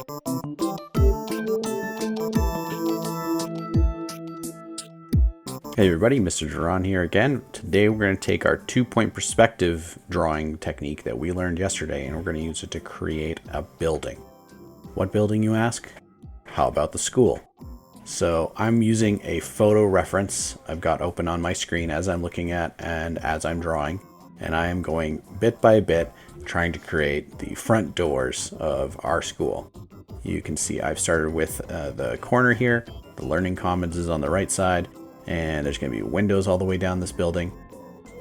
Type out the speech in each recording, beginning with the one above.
Hey everybody, Mr. Duran here again. Today we're going to take our 2-point perspective drawing technique that we learned yesterday and we're going to use it to create a building. What building, you ask? How about the school? So I'm using a photo reference I've got open on my screen as I'm looking at and as I'm drawing, and I am going bit by bit trying to create the front doors of our school. You can see I've started with the corner here. The Learning Commons is on the right side, and there's going to be windows all the way down this building.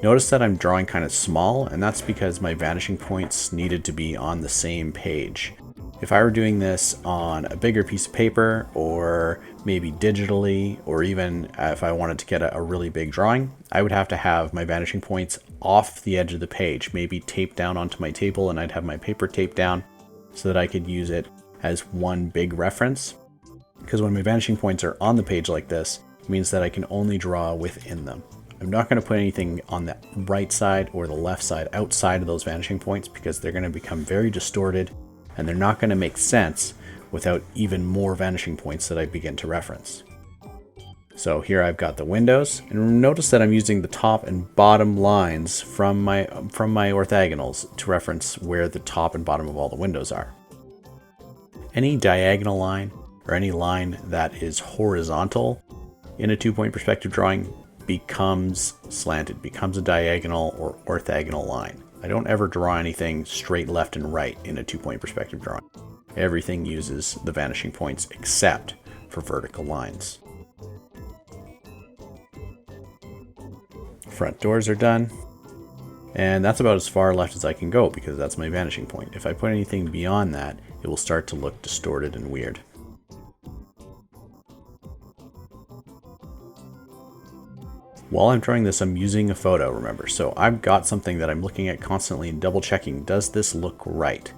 Notice that I'm drawing kind of small, and that's because my vanishing points needed to be on the same page. If I were doing this on a bigger piece of paper, or maybe digitally, or even if I wanted to get a really big drawing, I would have to have my vanishing points off the edge of the page, maybe taped down onto my table, and I'd have my paper taped down so that I could use it as one big reference. Because when my vanishing points are on the page like this, it means that I can only draw within them. I'm not going to put anything on the right side or the left side outside of those vanishing points because they're going to become very distorted and they're not going to make sense without even more vanishing points that I begin to reference. So here I've got the windows, and notice that I'm using the top and bottom lines from my orthogonals to reference where the top and bottom of all the windows are. Any diagonal line or any line that is horizontal in a 2-point perspective drawing becomes slanted, becomes a diagonal or orthogonal line. I don't ever draw anything straight left and right in a 2-point perspective drawing. Everything uses the vanishing points except for vertical lines. Front doors are done, and that's about as far left as I can go because that's my vanishing point. If I put anything beyond that, it will start to look distorted and weird. While I'm drawing this, I'm using a photo, remember. So I've got something that I'm looking at constantly and double checking. Does this look right?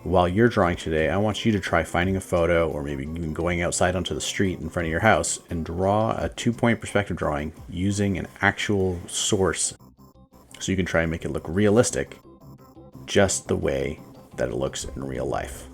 While you're drawing today, I want you to try finding a photo or maybe even going outside onto the street in front of your house and draw a 2-point perspective drawing using an actual source so you can try and make it look realistic just the way that it looks in real life.